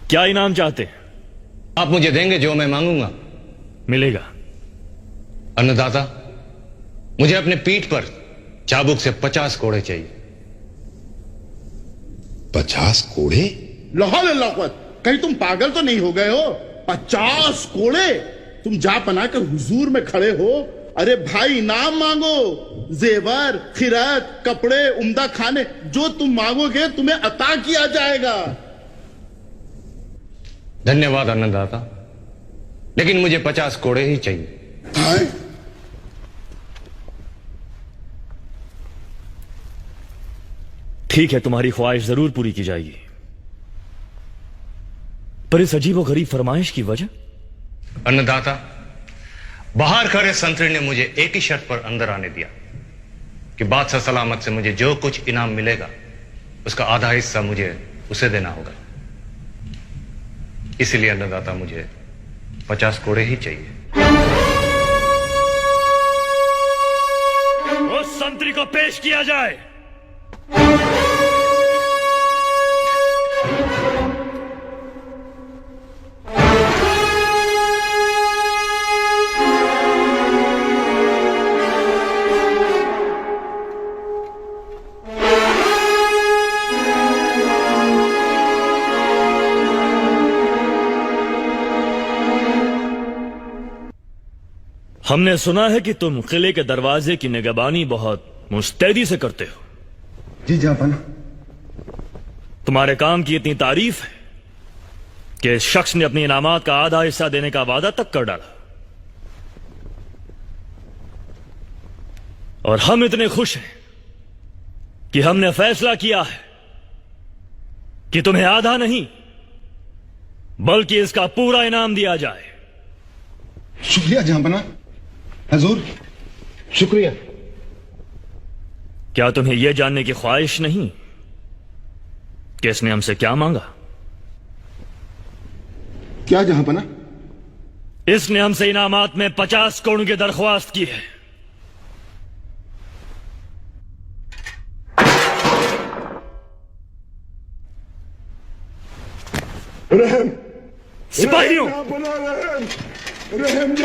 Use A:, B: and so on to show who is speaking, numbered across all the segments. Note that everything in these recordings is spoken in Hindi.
A: क्या इनाम चाहते हैं?
B: आप मुझे देंगे जो मैं मांगूंगा।
A: मिलेगा।
B: अन्नदाता, मुझे अपने पीठ पर चाबुक से 50 कोड़े चाहिए।
C: 50 कोड़े?
D: लाहौल अल्लाह अकबर, कहीं तुम पागल तो नहीं हो गए हो? 50 कोड़े? तुम जा पना के हुजूर में खड़े हो। अरे भाई इनाम मांगो, जेवर, खिरत, कपड़े, उम्दा खाने, जो तुम मांगोगे तुम्हें अता किया जाएगा।
B: धन्यवाद अन्नदाता, लेकिन मुझे 50 कोड़े ही चाहिए।
D: हाँ?
A: ठीक है, तुम्हारी ख्वाहिश जरूर पूरी की जाएगी, पर इस अजीब और गरीब फरमाइश की वजह?
B: अन्नदाता, बाहर खड़े संतरी ने मुझे एक ही शर्त पर अंदर आने दिया कि बादशाह सलामत से मुझे जो कुछ इनाम मिलेगा उसका आधा हिस्सा मुझे उसे देना होगा। इसलिए अन्नदाता, मुझे 50 कोड़े ही चाहिए।
A: उस संतरी को पेश किया जाए। हमने सुना है कि तुम किले के दरवाजे की निगरानी बहुत मुस्तैदी से करते हो।
D: जी जापाना।
A: तुम्हारे काम की इतनी तारीफ है कि इस शख्स ने अपने इनामात का आधा हिस्सा देने का वादा तक कर डाला, और हम इतने खुश हैं कि हमने फैसला किया है कि तुम्हें आधा नहीं बल्कि इसका पूरा इनाम दिया जाए।
C: शुक्रिया जहांपना। हजूर, शुक्रिया।
A: क्या तुम्हें यह जानने की ख्वाहिश नहीं कि इसने हमसे क्या मांगा?
D: क्या जहांपना?
A: इसने हमसे इनामात में 50 करोड़ की दरख्वास्त की है।
C: रहम
A: सिपाहियों,
C: रहम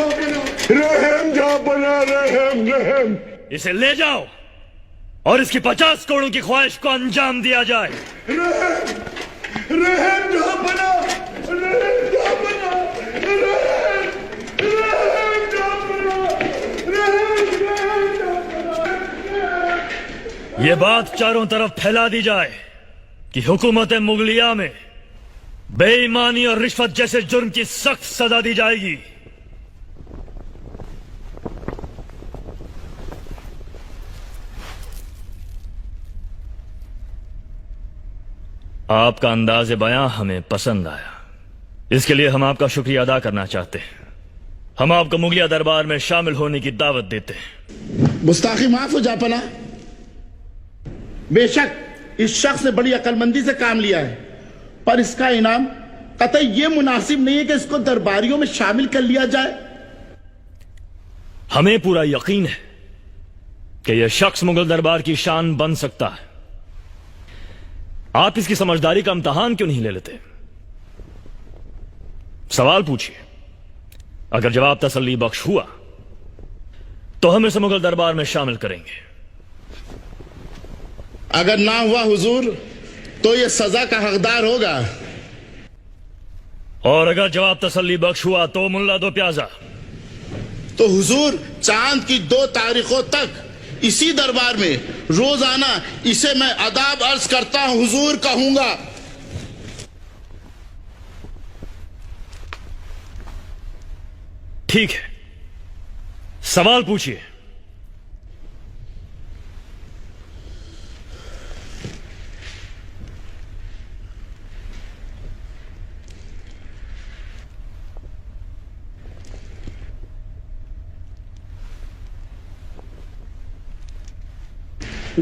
C: जापना, रहम।
A: इसे ले जाओ और इसकी 50 करोड़ की ख्वाहिश को अंजाम दिया जाए।
C: रहम जापना,
A: यह बात चारों तरफ फैला दी जाए कि हुकूमत मुगलिया में बेईमानी और रिश्वत जैसे जुर्म की सख्त सजा दी जाएगी। आपका अंदाज़े बयां हमें पसंद आया, इसके लिए हम आपका शुक्रिया अदा करना चाहते हैं। हम आपको मुगलिया दरबार में शामिल होने की दावत देते हैं।
D: गुस्ताखी माफ हो जापना। बेशक इस शख्स ने बड़ी अक्लमंदी से काम लिया है, पर इसका इनाम कतई यह मुनासिब नहीं है कि इसको दरबारियों में शामिल कर लिया जाए।
A: हमें पूरा यकीन है कि यह शख्स मुगल दरबार की शान बन सकता है। आप इसकी समझदारी का इम्तिहान क्यों नहीं ले लेते? सवाल पूछिए, अगर जवाब तसल्ली बख्श हुआ तो हम इसे मुगल दरबार में शामिल करेंगे।
D: अगर ना हुआ हुजूर तो यह सजा का हकदार होगा।
A: और अगर जवाब तसल्ली बख्श हुआ तो मुल्ला दो प्याजा।
D: तो हुजूर चांद की 2 तारीखों तक इसी दरबार में रोजाना इसे मैं अदाब अर्ज करता हूं हुजूर कहूंगा।
A: ठीक है, सवाल पूछिए।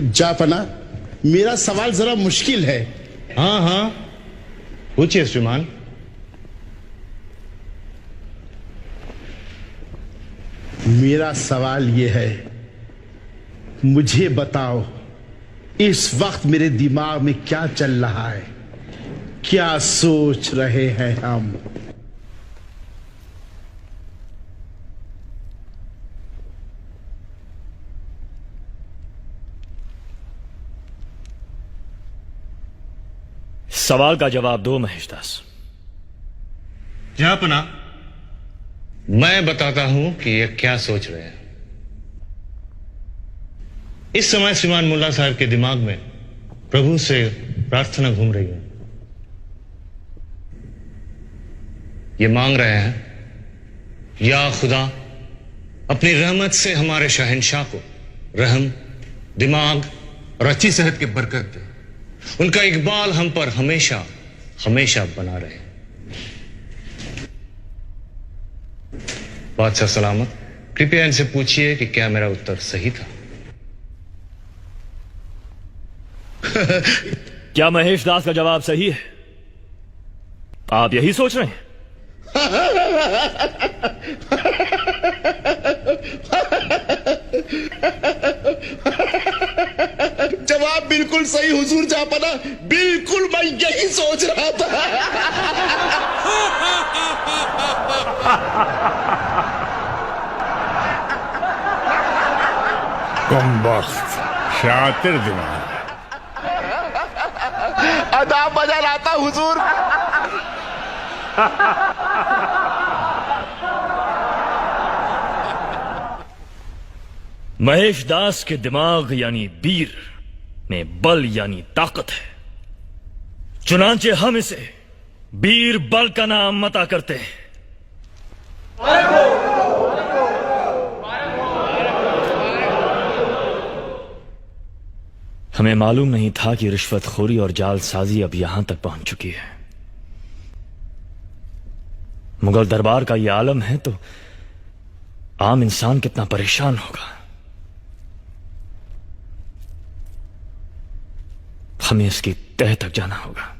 D: जापना, मेरा सवाल जरा मुश्किल है।
B: हाँ, पूछिए श्रीमान।
D: मेरा सवाल यह है, मुझे बताओ इस वक्त मेरे दिमाग में क्या चल रहा है। क्या सोच रहे हैं हम?
A: सवाल का जवाब दो महेशदास।
B: जहापना, मैं बताता हूं कि ये क्या सोच रहे हैं। इस समय श्रीमान मुल्ला साहब के दिमाग में प्रभु से प्रार्थना घूम रही है। ये मांग रहे हैं, या खुदा अपनी रहमत से हमारे शहंशाह को रहम, दिमाग और अच्छी सेहत की बरकत दे। उनका इकबाल हम पर हमेशा हमेशा बना रहे। बादशाह सलामत, कृपया इनसे पूछिए कि क्या मेरा उत्तर सही था।
A: क्या महेशदास का जवाब सही है? आप यही सोच रहे हैं?
D: जवाब बिल्कुल सही हुजूर जापना, बिल्कुल मैं यही सोच रहा था।
C: कमबख्त, शातिर दिमाग।
D: अदा मजा लाता हुजूर।
A: महेशदास के दिमाग यानी बीर में बल यानी ताकत है, चुनांचे हम इसे बीर बल का नाम मता करते हैं। हमें मालूम नहीं था कि रिश्वतखोरी और जालसाजी अब यहां तक पहुंच चुकी है। मुगल दरबार का यह आलम है तो आम इंसान कितना परेशान होगा। हमें इसकी तह तक जाना होगा।